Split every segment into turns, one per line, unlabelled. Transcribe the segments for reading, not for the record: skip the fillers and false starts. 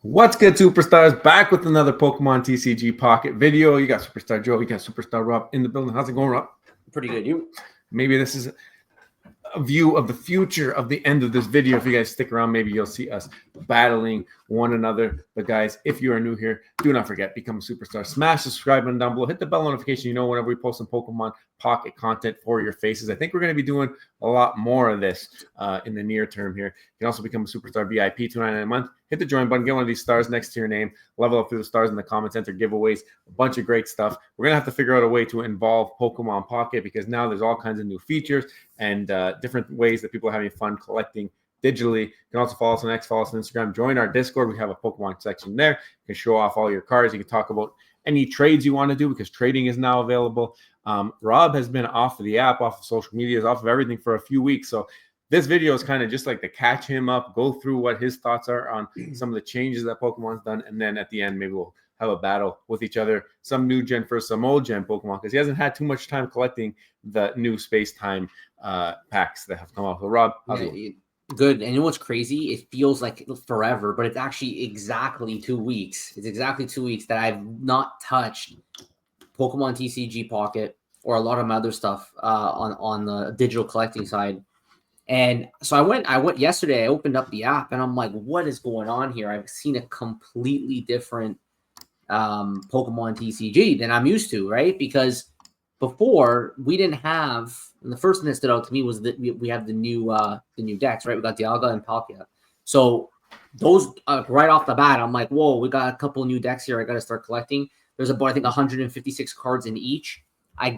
What's good, superstars? Back with another Pokemon TCG Pocket video. You got Superstar Joe, you got Superstar Rob in the building. How's it going, Rob?
Pretty good. You?
Maybe this is a view of the future of the end of this video. If you guys stick around, maybe you'll see us battling one another. But guys, if you are new here, do not forget, become a superstar. Smash the subscribe button down below. Hit the bell notification. You know whenever we post some Pokemon Pocket content for your faces. I think we're going to be doing a lot more of this in the near term here. You can also become a superstar VIP, $2.99 a month. Hit the join button, get one of these stars next to your name, level up through the stars in the comments, enter giveaways, a bunch of great stuff. We're going to have to figure out a way to involve Pokemon Pocket because now there's all kinds of new features and different ways that people are having fun collecting digitally. You can also follow us on X, follow us on Instagram, join our Discord. We have a Pokemon section there. You can show off all your cards. You can talk about any trades you want to do because trading is now available. Rob has been off of the app, off of social media, off of everything for a few weeks. So this video is kind of just like to catch him up, go through what his thoughts are on some of the changes that Pokemon's done. And then at the end, maybe we'll have a battle with each other, some new gen versus some old gen Pokemon, because he hasn't had too much time collecting the new space-time packs that have come out. So Rob, how's it?
Good. And you know what's crazy? It feels like forever, but it's actually exactly 2 weeks. It's exactly 2 weeks that I've not touched Pokemon TCG Pocket or a lot of my other stuff on the digital collecting side. And so I went yesterday, I opened up the app and I'm like, what is going on here? I've seen a completely different Pokemon TCG than I'm used to, right? Because before we didn't have, and the first thing that stood out to me was that we have the new decks, right? We got Dialga and Palkia. So those right off the bat, I'm like, whoa, we got a couple new decks here. I got to start collecting. There's about, I think, 156 cards in each. I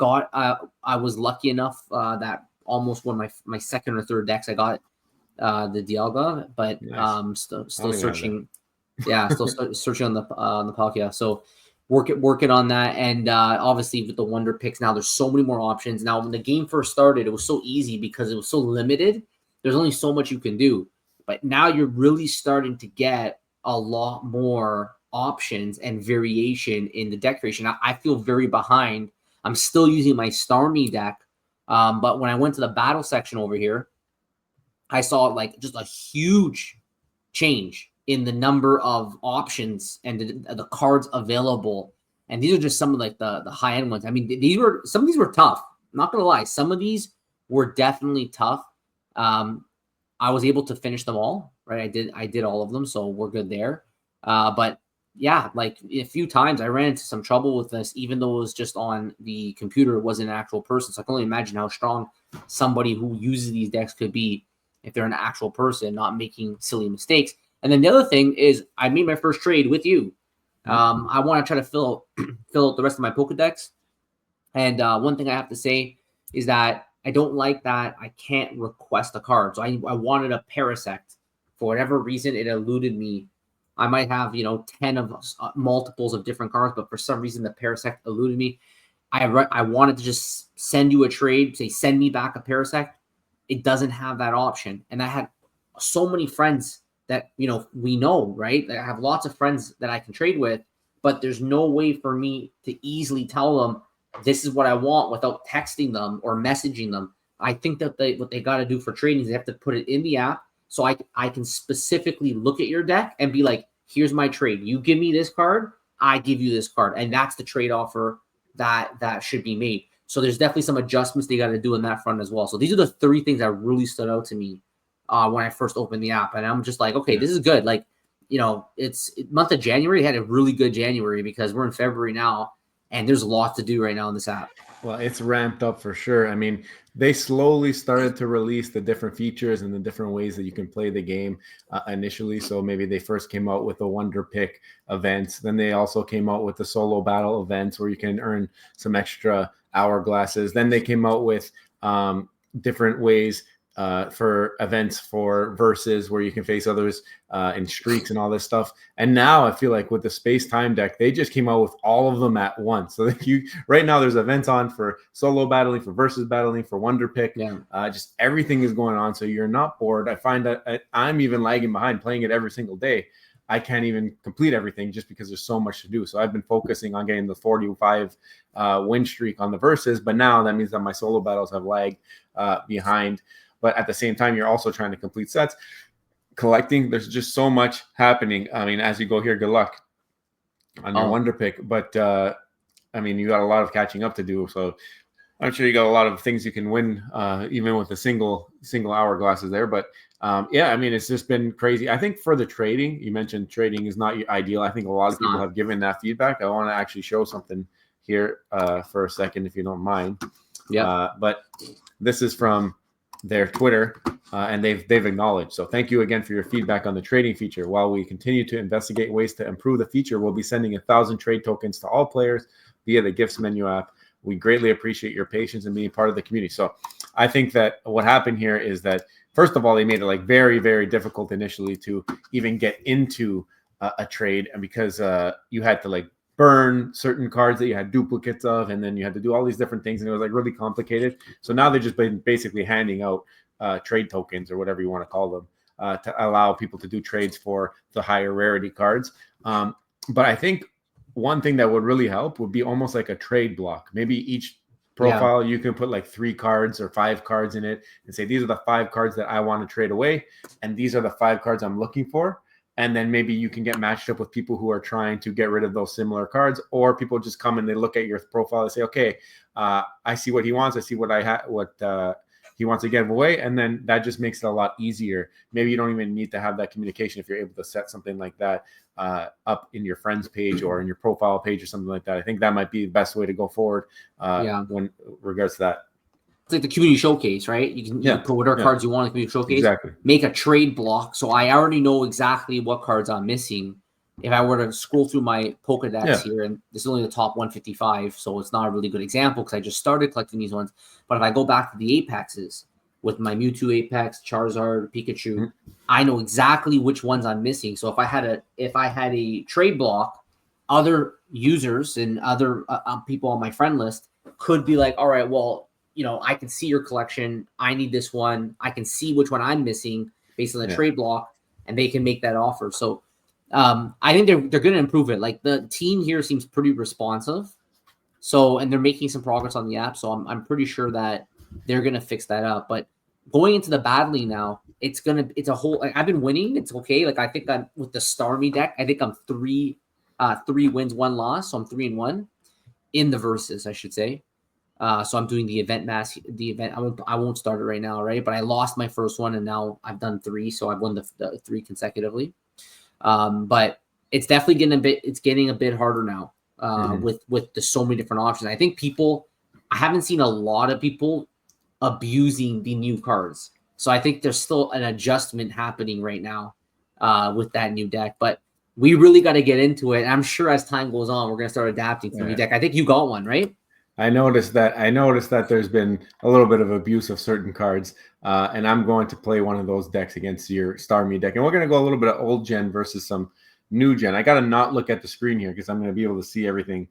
was lucky enough that almost one of my second or third decks, I got the Dialga, but
Nice.
still searching. Yeah, still searching on the Palkia. So working on that, and obviously with the Wonder Picks now, there's so many more options. Now, when the game first started, it was so easy because it was so limited. There's only so much you can do, but now you're really starting to get a lot more options and variation in the deck creation. I feel very behind. I'm still using my Starmie deck, but when I went to the battle section over here, I saw like just a huge change in the number of options and the cards available. And these are just some of like the high end ones. I mean, some of these were tough. I'm not gonna lie, some of these were definitely tough. I was able to finish them all, right? I did all of them, so we're good there. But yeah, like a few times I ran into some trouble with this, even though it was just on the computer, it wasn't an actual person. So I can only imagine how strong somebody who uses these decks could be if they're an actual person, not making silly mistakes. And then the other thing is I made my first trade with you. I want to try to fill out the rest of my Pokedex. And one thing I have to say is that I don't like that I can't request a card. So I wanted a Parasect. For whatever reason, it eluded me. I might have, 10 of multiples of different cards, but for some reason, the Parasect eluded me. I wanted to just send you a trade, say, send me back a Parasect. It doesn't have that option. And I had so many friends that, we know, right? I have lots of friends that I can trade with, but there's no way for me to easily tell them this is what I want without texting them or messaging them. I think that what they got to do for trading is they have to put it in the app so I can specifically look at your deck and be like, here's my trade. You give me this card, I give you this card. And that's the trade offer that should be made. So there's definitely some adjustments they got to do in that front as well. So these are the 3 things that really stood out to me when I first opened the app. And I'm just like, okay, this is good. Like, it's month of January had a really good January because we're in February now and there's a lot to do right now in this app.
Well, it's ramped up for sure. I mean, they slowly started to release the different features and the different ways that you can play the game initially. So maybe they first came out with the Wonder Pick events. Then they also came out with the solo battle events where you can earn some extra hourglasses. Then they came out with different ways for events for versus where you can face others in streaks and all this stuff. And now I feel like with the space-time deck, they just came out with all of them at once. So right now there's events on for solo battling, for versus battling, for Wonder Pick.
Yeah.
Just everything is going on. So you're not bored. I find that I'm even lagging behind playing it every single day. I can't even complete everything just because there's so much to do. So I've been focusing on getting the 45 win streak on the versus, but now that means that my solo battles have lagged behind. But at the same time, you're also trying to complete sets. collecting. There's just so much happening. I mean, as you go here, good luck on your wonder pick. But I mean, you got a lot of catching up to do. So I'm sure you got a lot of things you can win, even with the single hourglasses there. But yeah, I mean, it's just been crazy. I think for the trading, you mentioned trading is not ideal. I think a lot of people have given that feedback. I want to actually show something here for a second, if you don't mind. Yeah. But this is from their Twitter, and they've acknowledged. So thank you again for your feedback on the trading feature. While we continue to investigate ways to improve the feature, we'll be sending 1,000 trade tokens to all players via the Gifts menu app. We greatly appreciate your patience and being part of the community. So I think that what happened here is that, first of all, they made it like very, very difficult initially to even get into a trade, and because you had to like burn certain cards that you had duplicates of, and then you had to do all these different things, and it was like really complicated. So now they've just been basically handing out trade tokens, or whatever you want to call them, to allow people to do trades for the higher rarity cards. But I think one thing that would really help would be almost like a trade block. Maybe each profile you can put like 3 cards or 5 cards in it and say, these are the 5 cards that I want to trade away, and these are the 5 cards I'm looking for. And then maybe you can get matched up with people who are trying to get rid of those similar cards, or people just come and they look at your profile and say, okay, I see what he wants. I see what he wants to give away. And then that just makes it a lot easier. Maybe you don't even need to have that communication if you're able to set something like that up in your friends page or in your profile page or something like that. I think that might be the best way to go forward when regards to that.
It's like the community showcase, right? You can put whatever cards you want in the community showcase.
Exactly.
Make a trade block. So I already know exactly what cards I'm missing. If I were to scroll through my Pokedex here, and this is only the top 155, so it's not a really good example because I just started collecting these ones. But if I go back to the Apexes with my Mewtwo Apex, Charizard, Pikachu, I know exactly which ones I'm missing. So if I had a trade block, other users and other people on my friend list could be like, all right, well, you know, I can see your collection. I need this one. I can see which one I'm missing based on the trade block, and they can make that offer. So I think they're going to improve it. Like the team here seems pretty responsive. So, and they're making some progress on the app. So I'm pretty sure that they're going to fix that up. But going into the battling now, it's a whole, like I've been winning. It's okay. Like I think I'm with the Starmie deck. I think I'm 3 wins, 1 loss. So I'm 3-1 in the verses, I should say. So I'm doing the event mass. I won't start it right now, right? But I lost my first one, and now I've done 3, so I've won the 3 consecutively. But it's definitely getting a bit harder now with the so many different options. I think I haven't seen a lot of people abusing the new cards, so I think there's still an adjustment happening right now with that new deck. But we really got to get into it. And I'm sure as time goes on, we're gonna start adapting to the new deck. I think you got one, right?
I noticed that there's been a little bit of abuse of certain cards, and I'm going to play one of those decks against your Starmie deck, and we're going to go a little bit of old gen versus some new gen. I got to not look at the screen here because I'm going to be able to see everything,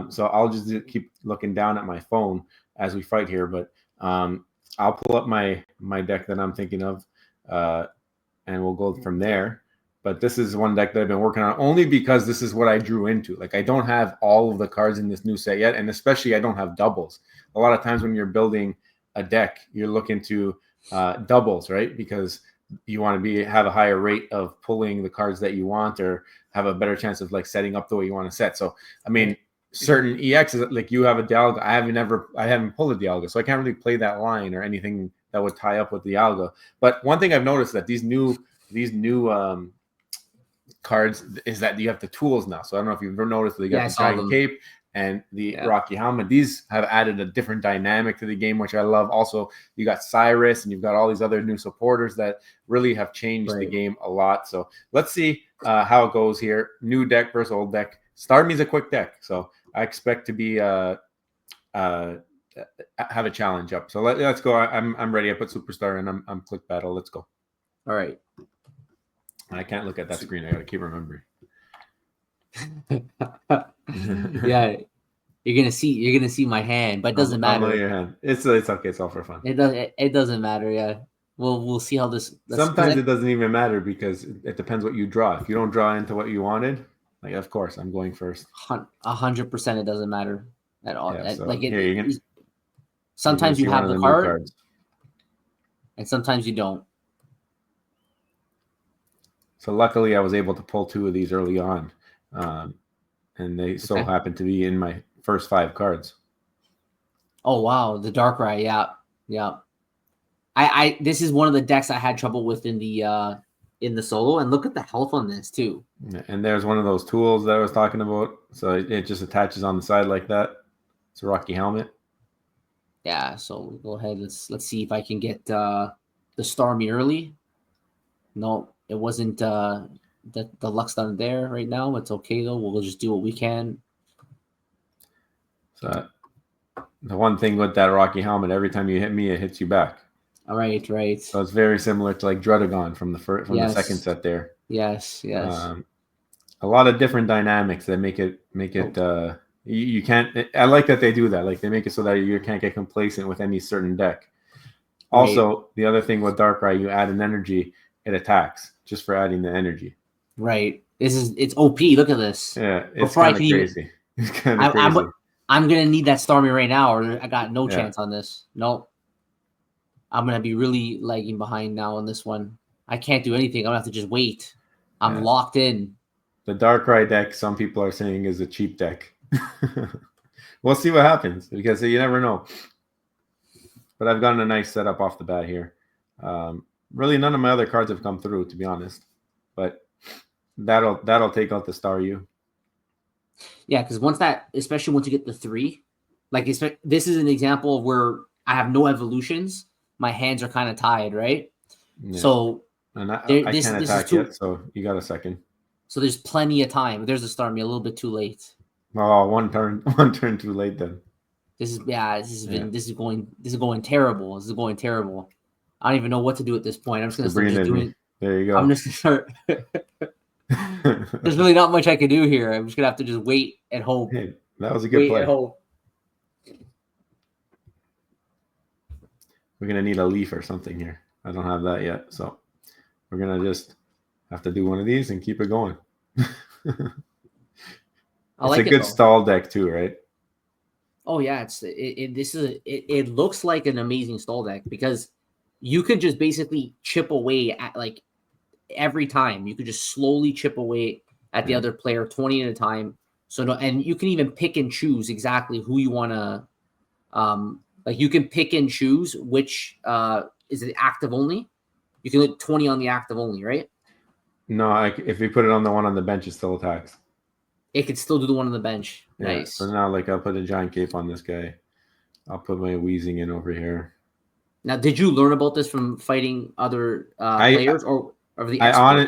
so I'll just keep looking down at my phone as we fight here. But I'll pull up my deck that I'm thinking of, and we'll go from there. But this is one deck that I've been working on only because this is what I drew into. Like I don't have all of the cards in this new set yet, and especially I don't have doubles. A lot of times when you're building a deck, you're looking to doubles, right? Because you want to have a higher rate of pulling the cards that you want, or have a better chance of like setting up the way you want to set. So I mean, certain EXs, like you have a Dialga, I haven't pulled a Dialga, so I can't really play that line or anything that would tie up with Dialga. But one thing I've noticed that these new cards is that you have the tools now. So I don't know if you've ever noticed that you got the Giant Cape and the Rocky Helmet. These have added a different dynamic to the game, which I love. Also, you got Cyrus and you've got all these other new supporters that really have changed the game a lot. So let's see how it goes here. New deck versus old deck. Starmie's a quick deck, so I expect to be have a challenge up. So let's go. I'm ready. I put Superstar and I'm click battle. Let's go.
All right.
I can't look at that screen. I got to keep remembering.
Yeah, you're gonna see my hand, but it doesn't matter.
Your hand. It's okay. It's all for fun.
It doesn't matter. Yeah, we'll see how this.
Sometimes it doesn't even matter because it depends what you draw. If you don't draw into what you wanted, like of course I'm going first.
100%, it doesn't matter at all.
Yeah, so
like sometimes you have the card, and sometimes you don't.
So luckily I was able to pull 2 of these early on. And they so happen to be in my first 5 cards.
Oh wow, the Darkrai, yeah. I this is one of the decks I had trouble with in the solo, and look at the health on this too.
And there's one of those tools that I was talking about. So it just attaches on the side like that. It's a Rocky helmet.
Yeah, so go ahead. Let's see if I can get the Starmie early. No, it wasn't the luck's not there right now. It's okay though. We'll just do what we can.
So the one thing with that Rocky helmet, every time you hit me, it hits you back.
All right, right.
So it's very similar to like Drudagon from the second set there.
Yes.
A lot of different dynamics that make it you can't. I like that they do that. Like they make it so that you can't get complacent with any certain deck. Also, the other thing with Darkrai, you add an energy, it attacks just for adding the energy.
Right. It's OP. Look at this.
Yeah, it's kind of crazy. It's kind of crazy.
I'm gonna need that Starmie right now, or I got no chance on this. Nope. I'm gonna be really lagging behind now on this one. I can't do anything. I'm gonna have to just wait. I'm locked in.
The Darkrai deck, some people are saying, is a cheap deck. We'll see what happens because you never know. But I've gotten a nice setup off the bat here. Really, none of my other cards have come through, to be honest. But that'll take out the Staryu.
Yeah, because especially once you get the 3, like this is an example of where I have no evolutions. My hands are kind of tied, right?
Yeah.
So
and I can't attack yet, so you got a second.
So there's plenty of time. There's a Starmie a little bit too late.
Oh, one turn too late then.
This is going terrible. This is going terrible. I don't even know what to do at this point. I'm just gonna start just doing.
There you go.
I'm just gonna start. There's really not much I can do here. I'm just gonna have to just wait and hope.
Hey, that was a good play.
And hope.
We're gonna need a leaf or something here. I don't have that yet, so we're gonna just have to do one of these and keep it going. It's a good stall deck too, right?
Oh yeah, it looks like an amazing stall deck because you could just basically chip away at like every time. You could just slowly chip away at the other player 20 at a time. So and you can even pick and choose exactly who you want to like you can pick and choose which is it active only. You can look 20 on the active only, right?
No, if you put it on the one on the bench, it still attacks.
It could still do the one on the bench.
Yeah,
nice.
So now, like, I'll put a giant cape on this guy. I'll put my wheezing in over here.
Now, did you learn about this from fighting other players or the?
I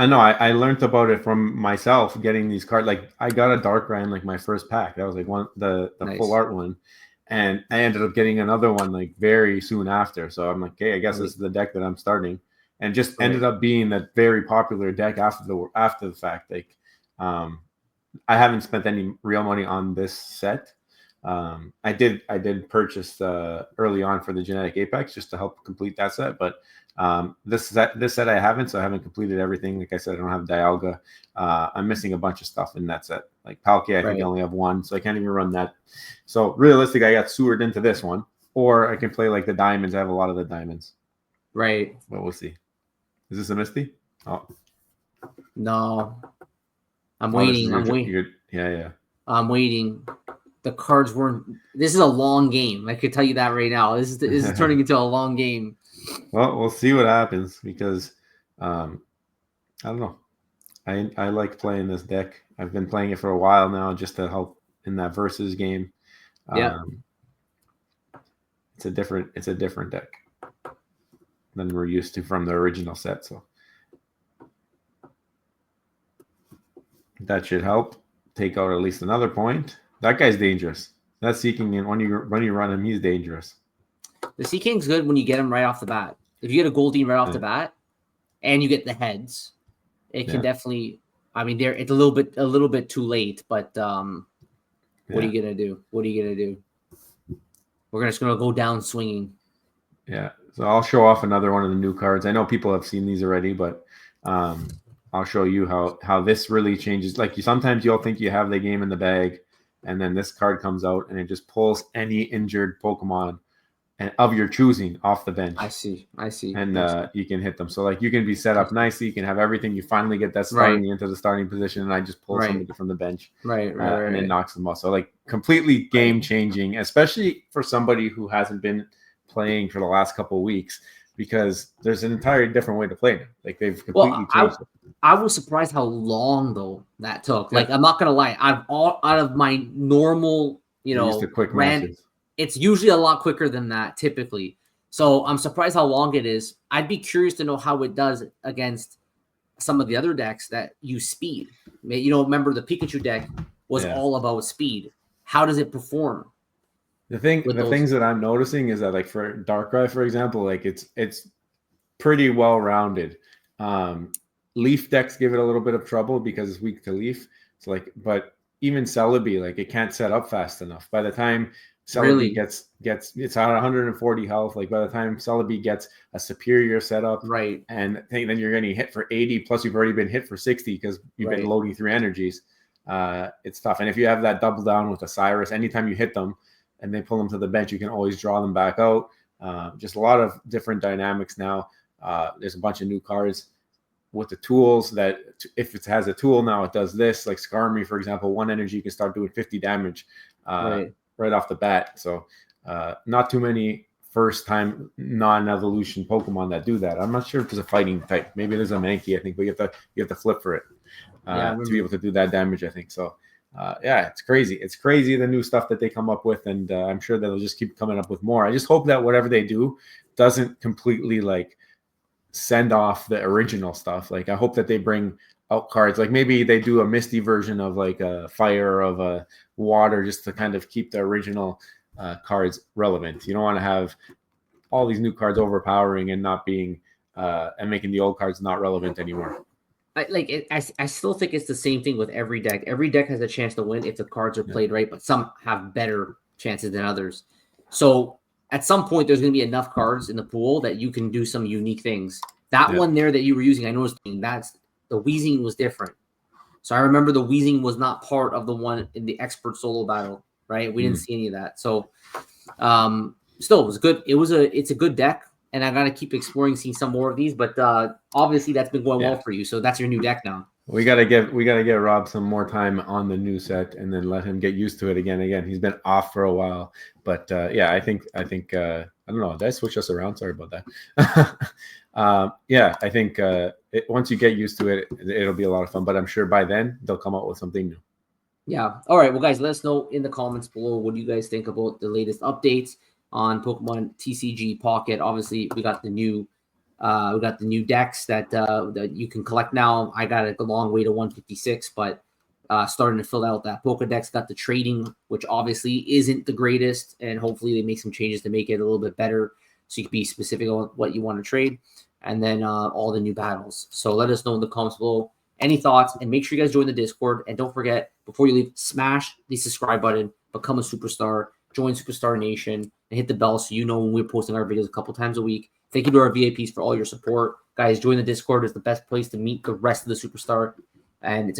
know. I learned about it from myself getting these cards. Like, I got a Darkrai in like my first pack. That was like the nice. Full art one, and I ended up getting another one like very soon after. So I'm like, okay, I guess this is the deck that I'm starting, and just ended up being that very popular deck after the fact. Like, I haven't spent any real money on this set. I did purchase early on for the Genetic Apex just to help complete that set, but this set I haven't, so I haven't completed everything. Like I said, I don't have Dialga. I'm missing a bunch of stuff in that set. Like Palkia, I think I only have one, so I can't even run that. So realistically, I got sewered into this one, or I can play like the diamonds. I have a lot of the diamonds.
Right.
But we'll see. Is this a Misty? Oh.
No. I'm waiting. I'm waiting.
Yeah.
I'm waiting. The cards weren't. This is a long game. I could tell you that right now. This is turning into a long game.
Well, we'll see what happens because I don't know. I like playing this deck. I've been playing it for a while now just to help in that versus game. It's a different deck than we're used to from the original set. So that should help take out at least another point. That guy's dangerous. That Seaking, and when you run him, he's dangerous.
The Seaking's good when you get him right off the bat. If you get a Goldeen right off the bat, and you get the heads, it can definitely. I mean, it's a little bit too late. But what are you gonna do? What are you gonna do? We're just gonna go down swinging.
Yeah. So I'll show off another one of the new cards. I know people have seen these already, but I'll show you how this really changes. Like sometimes you'll think you have the game in the bag, and then this card comes out and it just pulls any injured Pokemon and of your choosing off the bench.
I see.
And you can hit them. So like you can be set up nicely. You can have everything. You finally get that starting into the starting position, and I just pull somebody from the bench, and it knocks them off. So like completely game changing, especially for somebody who hasn't been playing for the last couple of weeks, because there's an entirely different way to play now. Like they've completely changed it.
I was surprised how long though that took. Like I'm not gonna lie, out of my normal,
Used to quick matches.
It's usually a lot quicker than that typically. So I'm surprised how long it is. I'd be curious to know how it does against some of the other decks that use speed. Remember the Pikachu deck was all about speed. How does it perform?
The things that I'm noticing is that like for Darkrai, for example, like it's pretty well rounded. Leaf decks give it a little bit of trouble because it's weak to Leaf. It's like, but even Celebi, like it can't set up fast enough. By the time Celebi gets it's at 140 health. Like by the time Celebi gets a superior setup,
right,
and then you're getting hit for 80. Plus, you've already been hit for 60 because you've been loading through energies. It's tough. And if you have that double down with a Cyrus, anytime you hit them and they pull them to the bench, you can always draw them back out. Just a lot of different dynamics now. There's a bunch of new cards with the tools that if it has a tool now, it does this. Like Skarmory, for example, 1 energy, you can start doing 50 damage. Right off the bat. So not too many first time non-evolution Pokemon that do that. I'm not sure if there's a fighting type. Maybe there's a Mankey, I think, but you have to flip for it to be able to do that damage, I think. So it's crazy. It's crazy the new stuff that they come up with, and I'm sure they'll just keep coming up with more. I just hope that whatever they do doesn't completely like send off the original stuff. Like I hope that they bring out cards, like maybe they do a Misty version of like a fire or of a water, just to kind of keep the original cards relevant. You don't want to have all these new cards overpowering and not being and making the old cards not relevant anymore.
I still think it's the same thing with every deck. Every deck has a chance to win if the cards are played right, but some have better chances than others. So at some point, there's going to be enough cards in the pool that you can do some unique things. That one there that you were using, I noticed the Weezing was different. So I remember the Weezing was not part of the one in the expert solo battle, right? We didn't see any of that. So still, it was good. It's a good deck, and I got to keep exploring, seeing some more of these. But obviously, that's been going well for you. So that's your new deck now.
We gotta give Rob some more time on the new set, and then let him get used to it again. He's been off for a while, but I think I don't know. Did I switch us around? Sorry about that. I think once you get used to it, it'll be a lot of fun. But I'm sure by then they'll come out with something new.
Yeah. All right. Well, guys, let us know in the comments below what do you guys think about the latest updates on Pokemon TCG Pocket. Obviously, we got the new decks that you can collect now. I got a long way to 156, but starting to fill out that Pokedex. Got the trading, which obviously isn't the greatest, and hopefully they make some changes to make it a little bit better, so you can be specific on what you want to trade. And then all the new battles. So let us know in the comments below any thoughts, and make sure you guys join the Discord. And don't forget, before you leave, smash the subscribe button, become a superstar, join Superstar Nation, and hit the bell so you know when we're posting our videos a couple times a week. Thank you to our VIPs for all your support. Guys, join the Discord. It's the best place to meet the rest of the Superstar. And it's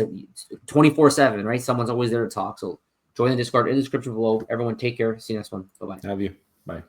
24/7, right? Someone's always there to talk. So join the Discord in the description below. Everyone take care. See you next one. Bye-bye.
Have you. Bye.